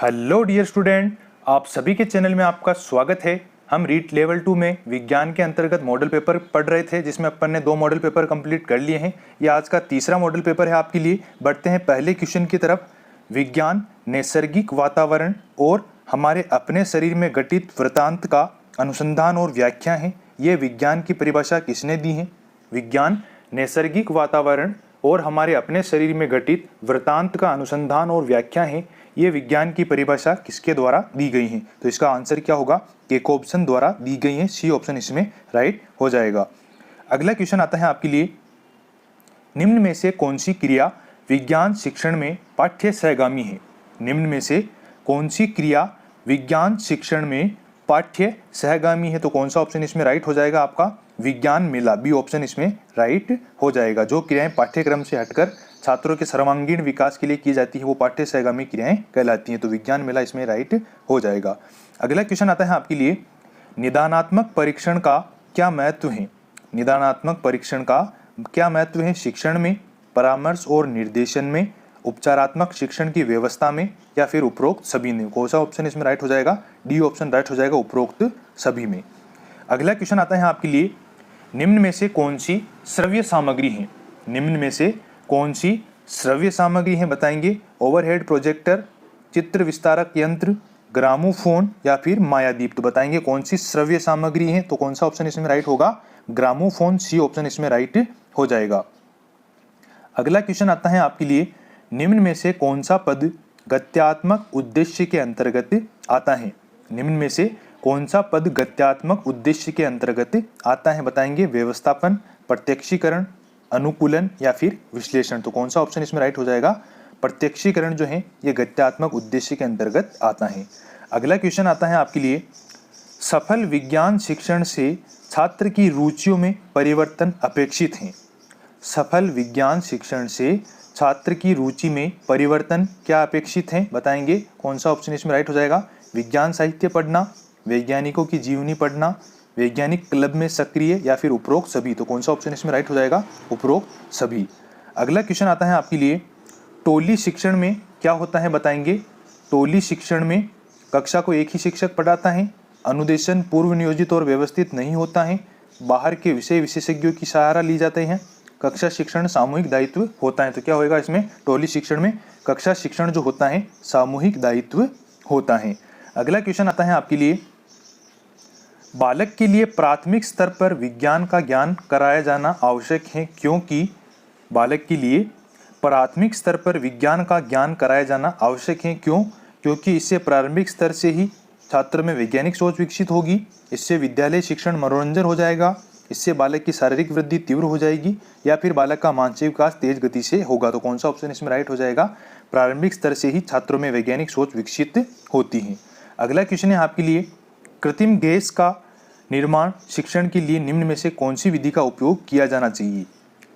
Hello dear student, आप सभी के चैनल में आपका स्वागत है। हम रीट लेवल 2 में विज्ञान के अंतर्गत मॉडल पेपर पढ़ रहे थे, जिसमें अपन ने 2 मॉडल पेपर कंप्लीट कर लिए हैं। ये आज का तीसरा मॉडल पेपर है आपके लिए। बढ़ते हैं पहले क्वेश्चन की तरफ। विज्ञान नैसर्गिक वातावरण और हमारे अपने शरीर में घटित वृत्तांत का अनुसंधान और व्याख्या है। ये विज्ञान की परिभाषा किसने दी है? विज्ञान नैसर्गिक वातावरण और हमारे अपने शरीर में घटित वृत्तांत का अनुसंधान और व्याख्या है। ये विज्ञान की परिभाषा किसके द्वारा दी गई है? तो इसका आंसर क्या होगा? एक ऑप्शन द्वारा दी गई है, सी ऑप्शन इसमें राइट हो जाएगा। अगला क्वेश्चन आता है आपके लिए। निम्न में से कौन सी क्रिया विज्ञान शिक्षण में पाठ्य सहगामी है? निम्न में से कौन सी क्रिया विज्ञान शिक्षण में पाठ्य सहगामी है? तो कौन सा ऑप्शन इसमें राइट हो जाएगा आपका? विज्ञान मेला, बी ऑप्शन इसमें राइट हो जाएगा। जो क्रियाएं पाठ्यक्रम से हटकर छात्रों के सर्वांगीण विकास के लिए की जाती है वो पाठ्य सहगामी क्रियाएं कहलाती हैं। तो विज्ञान मेला इसमें राइट हो जाएगा। अगला क्वेश्चन आता है आपके लिए। निदानात्मक परीक्षण का क्या महत्व है? निदानात्मक परीक्षण का क्या महत्व है शिक्षण में, परामर्श और निर्देशन में, उपचारात्मक शिक्षण की व्यवस्था में, या फिर उपरोक्त सभी में? कौन सा ऑप्शन इसमें राइट हो जाएगा? डी ऑप्शन राइट हो जाएगा, उपरोक्त सभी में। अगला क्वेश्चन आता है आपके लिए। निम्न में से कौन सी श्रव्य सामग्री है? निम्न में से कौन सी श्रव्य सामग्री है बताएंगे? ओवरहेड प्रोजेक्टर, चित्र विस्तारक यंत्र, ग्रामोफोन, या फिर मायादीप? तो बताएंगे कौन सी श्रव्य सामग्री है। तो कौन सा ऑप्शन इसमें राइट होगा? ग्रामोफोन, सी ऑप्शन इसमें राइट हो जाएगा। अगला क्वेश्चन आता है आपके लिए। निम्न में से कौन सा पद गत्यात्मक उद्देश्य के अंतर्गत आता है? निम्न में से कौन सा पद गत्यात्मक उद्देश्य के अंतर्गत आता है बताएंगे? व्यवस्थापन, प्रत्यक्षीकरण, अनुकूलन, या फिर विश्लेषण? तो कौन सा ऑप्शन इसमें राइट हो जाएगा? प्रत्यक्षीकरण जो है ये गत्यात्मक उद्देश्य के अंतर्गत आता है। अगला क्वेश्चन आता है आपके लिए। सफल विज्ञान शिक्षण से छात्र की रुचियों में परिवर्तन अपेक्षित है। सफल विज्ञान शिक्षण से छात्र की रुचि में परिवर्तन क्या अपेक्षित है बताएंगे? कौन सा ऑप्शन इसमें राइट हो जाएगा? विज्ञान साहित्य पढ़ना, वैज्ञानिकों की जीवनी पढ़ना, वैज्ञानिक क्लब में सक्रिय, या फिर उपरोक्त सभी? तो कौन सा ऑप्शन इसमें राइट हो जाएगा? उपरोक्त सभी। अगला क्वेश्चन आता है आपके लिए। टोली शिक्षण में क्या होता है बताएंगे? टोली शिक्षण में कक्षा को एक ही शिक्षक पढ़ाता है, अनुदेशन पूर्व नियोजित और व्यवस्थित नहीं होता है, बाहर के विषय विशेषज्ञों की सहारा ली जाते हैं, कक्षा शिक्षण सामूहिक दायित्व होता है। तो क्या होगा इसमें? टोली शिक्षण में कक्षा शिक्षण जो होता है सामूहिक दायित्व होता है। अगला क्वेश्चन आता है आपके लिए। बालक के लिए प्राथमिक स्तर पर विज्ञान का ज्ञान कराया जाना आवश्यक है, क्योंकि बालक के लिए प्राथमिक स्तर पर विज्ञान का ज्ञान कराया जाना आवश्यक है। क्यों? क्योंकि इससे प्रारंभिक स्तर से ही छात्र में वैज्ञानिक सोच विकसित होगी, इससे विद्यालय शिक्षण मनोरंजन हो जाएगा, इससे बालक की शारीरिक वृद्धि तीव्र हो जाएगी, या फिर बालक का मानसिक विकास तेज गति से होगा। तो कौन सा ऑप्शन इसमें राइट हो जाएगा? प्रारंभिक स्तर से ही छात्रों में वैज्ञानिक सोच विकसित होती है। अगला क्वेश्चन है आपके लिए। कृत्रिम गैस का निर्माण शिक्षण के लिए निम्न में से कौन सी विधि का उपयोग किया जाना चाहिए?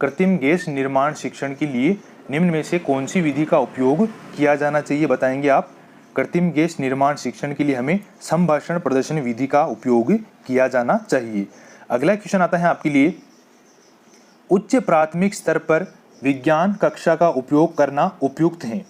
कृत्रिम गैस निर्माण शिक्षण के लिए निम्न में से कौन सी विधि का उपयोग किया जाना चाहिए बताएंगे आप? कृत्रिम गैस निर्माण शिक्षण के लिए हमें संभाषण प्रदर्शन विधि का उपयोग किया जाना चाहिए। अगला क्वेश्चन आता है आपके लिए। उच्च प्राथमिक स्तर पर विज्ञान कक्षा का उपयोग करना उपयुक्त है।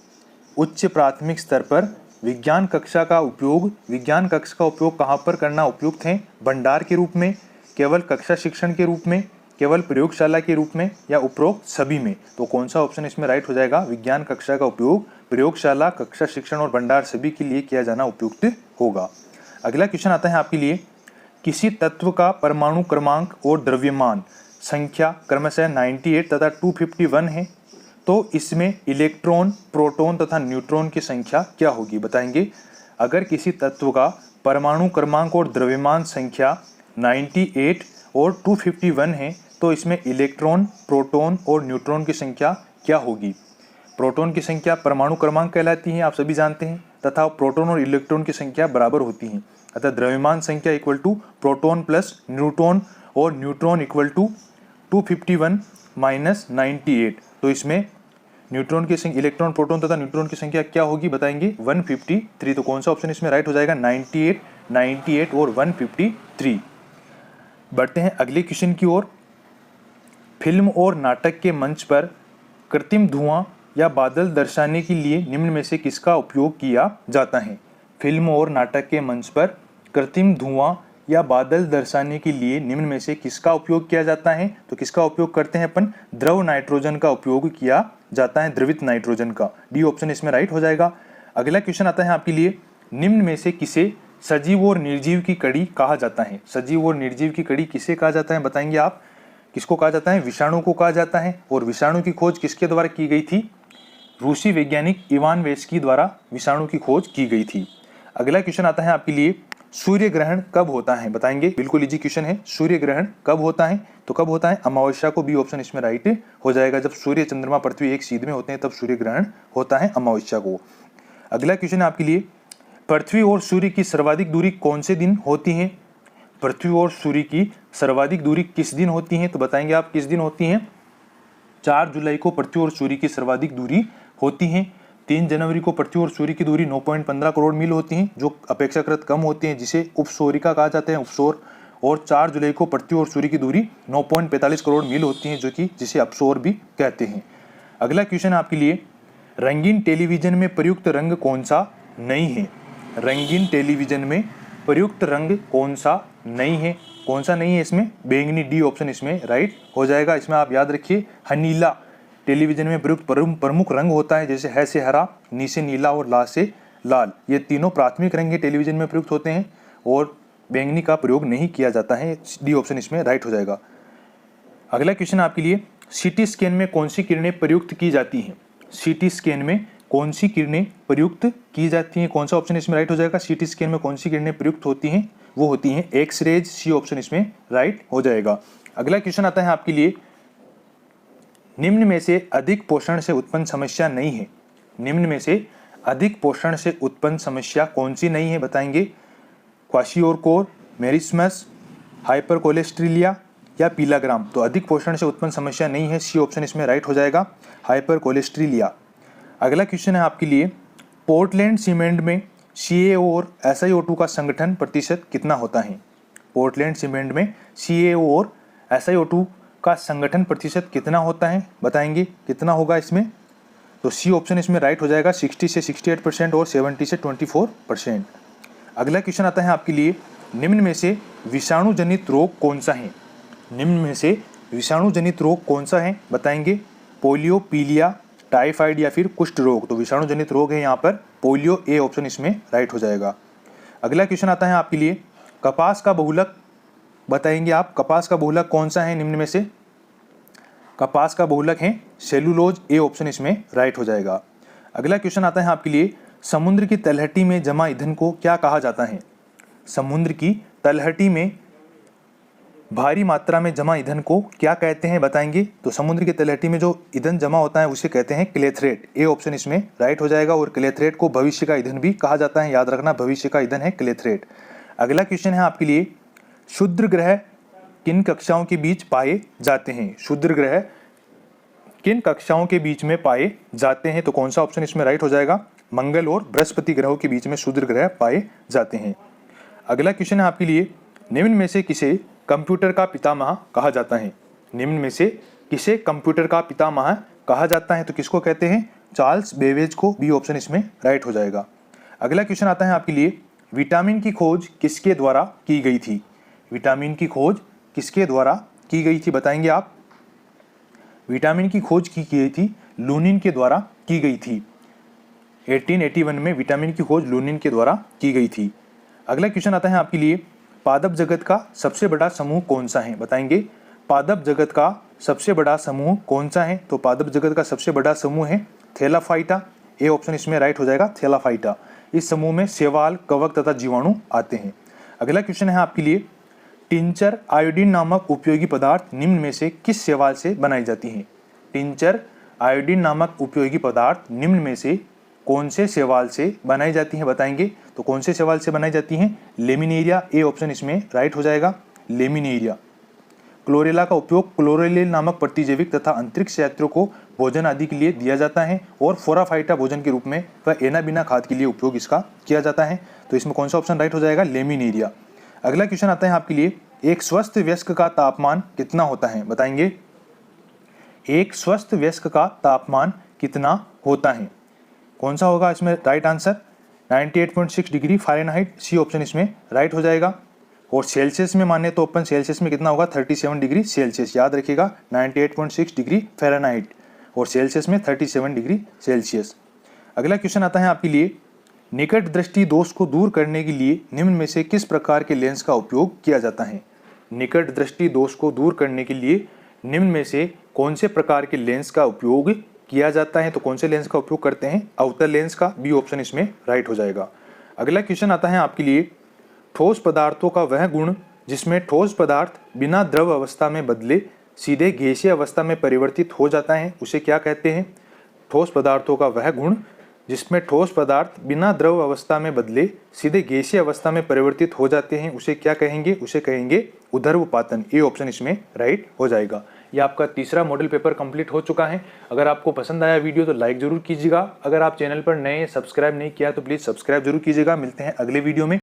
उच्च प्राथमिक स्तर पर विज्ञान कक्षा का उपयोग, विज्ञान कक्ष का उपयोग कहाँ पर करना उपयुक्त है? भंडार के रूप में, केवल कक्षा शिक्षण के रूप में, केवल प्रयोगशाला के रूप में, या उपरोक्त सभी में? तो कौन सा ऑप्शन इसमें राइट हो जाएगा? विज्ञान कक्षा का उपयोग प्रयोगशाला, कक्षा शिक्षण और भंडार सभी के लिए किया जाना उपयुक्त होगा। अगला क्वेश्चन आता है आपके लिए। किसी तत्व का परमाणु क्रमांक और द्रव्यमान संख्या क्रमशः 98 तथा 251 है, तो इसमें इलेक्ट्रॉन, प्रोटॉन तथा न्यूट्रॉन की संख्या क्या होगी बताएंगे? अगर किसी तत्व का परमाणु क्रमांक और द्रव्यमान संख्या 98 और 251 है, तो इसमें इलेक्ट्रॉन, प्रोटॉन और न्यूट्रॉन की संख्या क्या होगी? प्रोटॉन की संख्या परमाणु क्रमांक कहलाती है, आप सभी जानते हैं, तथा प्रोटॉन और इलेक्ट्रॉन की संख्या बराबर होती हैं। अतः द्रव्यमान संख्या equal to proton plus neutron, और न्यूट्रॉन इक्वल टू 251 माइनस 98। तो इसमें न्यूट्रॉन की संख्या, इलेक्ट्रॉन, प्रोटॉन तथा न्यूट्रॉन की संख्या क्या होगी बताएंगे? 153। तो कौन सा ऑप्शन इसमें राइट हो जाएगा? 98, 98 और 153। बढ़ते हैं अगले क्वेश्चन की ओर। फिल्म और नाटक के मंच पर कृत्रिम धुआं या बादल दर्शाने के लिए निम्न में से किसका उपयोग किया जाता है? फिल्म और नाटक के मंच पर कृत्रिम धुआं या बादल दर्शाने के लिए निम्न में से किसका उपयोग किया जाता है? तो किसका उपयोग करते हैं अपन? द्रव नाइट्रोजन का उपयोग किया जाता है, द्रवित नाइट्रोजन का। डी ऑप्शन इसमें राइट हो जाएगा। अगला क्वेश्चन आता है आपके लिए, निम्न में से किसे सजीव और निर्जीव की कड़ी कहा जाता है? सजीव और निर्जीव की कड़ी किसे कहा जाता है बताएंगे आप? किसको कहा जाता है? विषाणु को कहा जाता है। और विषाणु की खोज किसके द्वारा की गई थी? रूसी वैज्ञानिक इवान वेस्की द्वारा विषाणु की खोज की गई थी। अगला क्वेश्चन आता है आपके लिए, सूर्य ग्रहण कब होता है? बताएंगे। बिल्कुल इजी क्वेश्चन है। सूर्य ग्रहण कब होता है? तो कब होता है? अमावस्या को। बी ऑप्शन इसमें राइट हो जाएगा। जब सूर्य चंद्रमा पृथ्वी एक सीध में होते हैं तब सूर्य ग्रहण होता है अमावस्या को। अगला क्वेश्चन है आपके लिए, पृथ्वी और सूर्य की सर्वाधिक दूरी कौन से दिन होती है? पृथ्वी और सूर्य की सर्वाधिक दूरी किस दिन होती है? तो बताएंगे आप किस दिन होती है? 4 जुलाई को पृथ्वी और सूर्य की सर्वाधिक दूरी होती है। 3 जनवरी को पृथ्वी और सूर्य की दूरी 9.15 करोड़ मील होती है, जो अपेक्षाकृत कम होती है, जिसे उपसौरिका कहा जाता है, उपसौर। और 4 जुलाई को पृथ्वी और सूर्य की दूरी 9.45 करोड़ मील होती है, जो कि जिसे अपसौर भी कहते हैं। अगला क्वेश्चन आपके लिए, रंगीन टेलीविजन में प्रयुक्त रंग कौन सा नहीं है? रंगीन टेलीविजन में प्रयुक्त रंग कौन सा नहीं है? कौन सा नहीं है इसमें? बैंगनी। डी ऑप्शन इसमें राइट हो जाएगा। इसमें आप याद रखिए, हनीला टेलीविजन में प्रयुक्त प्रमुख रंग होता है, जैसे है से हरा, नी से नीला और ला से लाल। ये तीनों प्राथमिक रंग टेलीविजन में प्रयुक्त होते हैं और बैंगनी का प्रयोग नहीं किया जाता है। डी ऑप्शन इसमें राइट हो जाएगा। अगला क्वेश्चन आपके लिए, सीटी स्कैन में कौन सी किरणें प्रयुक्त की जाती हैं? सीटी स्कैन में कौन सी किरणें प्रयुक्त की जाती हैं? कौन सा ऑप्शन इसमें राइट हो जाएगा? सीटी स्कैन में कौन सी किरणें प्रयुक्त होती हैं? वो होती हैं एक्सरेज। सी ऑप्शन इसमें राइट हो जाएगा। अगला क्वेश्चन आता है आपके लिए, निम्न में से अधिक पोषण से उत्पन्न समस्या नहीं है? निम्न में से अधिक पोषण से उत्पन्न समस्या कौन सी नहीं है? बताएंगे। क्वाशियोरकोर, मेरिस्मस, हाइपरकोलेस्ट्रेलिया या पीलाग्राम। तो अधिक पोषण से उत्पन्न समस्या नहीं है। सी ऑप्शन इसमें राइट हो जाएगा, हाइपरकोलेस्ट्रेलिया। अगला क्वेश्चन है आपके लिए, पोर्टलैंड सीमेंट में CaO और SiO2 का संगठन प्रतिशत कितना होता है? पोर्टलैंड सीमेंट में CaO और SiO2 का संगठन प्रतिशत कितना होता है? बताएंगे कितना होगा इसमें? तो सी ऑप्शन इसमें राइट हो जाएगा, 60 से 68% और 70 से 24%। अगला क्वेश्चन आता है आपके लिए, निम्न में से विषाणु जनित रोग कौन सा है? निम्न में से विषाणु जनित रोग कौन सा है? बताएंगे। पोलियो, पीलिया, टाइफाइड या फिर कुष्ठ रोग। तो विषाणु जनित रोग है यहाँ पर पोलियो। ए ऑप्शन इसमें राइट हो जाएगा। अगला क्वेश्चन आता है आपके लिए, कपास का बहुलक बताएंगे आप। कपास का बहुलक कौन सा है निम्न में से? कपास का बहुलक है सेलुलोज। ए ऑप्शन इसमें राइट हो जाएगा। अगला क्वेश्चन आता है आपके लिए, समुद्र की तलहटी में जमा ईंधन को क्या कहा जाता है? समुद्र की तलहटी में भारी मात्रा में जमा ईंधन को क्या कहते हैं? बताएंगे। तो समुद्र की तलहटी में जो ईंधन जमा होता है उसे कहते हैं क्लेथरेट। ए ऑप्शन इसमें राइट हो जाएगा। और क्लेथरेट को भविष्य का ईंधन भी कहा जाता है, याद रखना, भविष्य का ईंधन है क्लेथरेट। अगला क्वेश्चन है आपके लिए, क्षुद्र ग्रह किन कक्षाओं के बीच पाए जाते हैं? क्षुद्र ग्रह किन कक्षाओं के बीच में पाए जाते हैं? तो कौन सा ऑप्शन इसमें राइट हो जाएगा? मंगल और बृहस्पति ग्रहों के बीच में क्षुद्र ग्रह पाए जाते हैं। अगला क्वेश्चन है आपके लिए, निम्न में से किसे कंप्यूटर का पितामह कहा जाता है? निम्न में से किसे कंप्यूटर का पितामह कहा जाता है? तो किसको कहते हैं? चार्ल्स बेबेज को। बी ऑप्शन इसमें राइट हो जाएगा। अगला क्वेश्चन आता है आपके लिए, विटामिन की खोज किसके द्वारा की गई थी? विटामिन की खोज किसके द्वारा की गई थी? बताएंगे आप। विटामिन की खोज की गई थी लूनिन के द्वारा की गई थी। 1881 में विटामिन की खोज लूनिन के द्वारा की गई थी। अगला क्वेश्चन आता है आपके लिए, पादप जगत का सबसे बड़ा समूह कौन सा है? बताएंगे। पादप जगत का सबसे बड़ा समूह कौन सा है? तो पादप जगत का सबसे बड़ा समूह है थैलाफाइटा। ए ऑप्शन इसमें राइट हो जाएगा, थैलाफाइटा। इस समूह में शैवाल, कवक तथा जीवाणु आते हैं। अगला क्वेश्चन है आपके लिए, टिंचर आयोडीन नामक उपयोगी पदार्थ निम्न में से किस शैवाल से बनाई जाती है? टिंचर आयोडीन नामक उपयोगी पदार्थ निम्न में से कौन से शैवाल से बनाई जाती है? बताएंगे। तो कौन से शैवाल से बनाई जाती हैं? लेमिनेरिया। ए ऑप्शन इसमें राइट हो जाएगा, लेमिनेरिया। क्लोरेला का उपयोग क्लोरेलिन नामक प्रतिजैविक तथा अंतरिक्ष यात्रियों को भोजन आदि के लिए दिया जाता है और फोराफाइटा भोजन के रूप में व एनाबिना खाद के लिए उपयोग इसका किया जाता है। तो इसमें कौन सा ऑप्शन राइट हो जाएगा? लेमिनेरिया। अगला क्वेश्चन आता है आपके लिए, एक स्वस्थ वयस्क का तापमान कितना होता है? बताएंगे। एक स्वस्थ वयस्क का तापमान कितना होता है। कौन सा होगा इसमें right answer? 98.6 degree Fahrenheit, C option इसमें राइट हो जाएगा। और सेल्सियस में माने तो अपन सेल्सियस में कितना होगा? 37 डिग्री सेल्सियस। याद रखिएगा 98.6 डिग्री फ़ारेनहाइट और सेल्सियस में 37 डिग्री सेल्सियस। अगला क्वेश्चन आता है आपके लिए, निकट दृष्टि दोष को दूर करने के लिए निम्न में से किस प्रकार के लेंस का उपयोग किया जाता है? निकट दृष्टि दोष को दूर करने के लिए निम्न में से कौन से प्रकार के लेंस का उपयोग किया जाता है? तो कौन से लेंस का उपयोग करते हैं? अवतल लेंस का, बी ऑप्शन इसमें राइट हो जाएगा। अगला क्वेश्चन आता है आपके लिए, ठोस पदार्थों का वह गुण जिसमें ठोस पदार्थ बिना द्रव अवस्था में बदले सीधे गैसीय अवस्था में परिवर्तित हो जाता है, उसे क्या कहते हैं? ठोस पदार्थों का वह गुण जिसमें ठोस पदार्थ बिना द्रव अवस्था में बदले सीधे गैसीय अवस्था में परिवर्तित हो जाते हैं, उसे क्या कहेंगे? उसे कहेंगे उधर्वपातन। ए ऑप्शन इसमें राइट हो जाएगा। ये आपका तीसरा मॉडल पेपर कंप्लीट हो चुका है। अगर आपको पसंद आया वीडियो तो लाइक जरूर कीजिएगा। अगर आप चैनल पर नए सब्सक्राइब नहीं किया तो प्लीज़ सब्सक्राइब जरूर कीजिएगा। मिलते हैं अगले वीडियो में।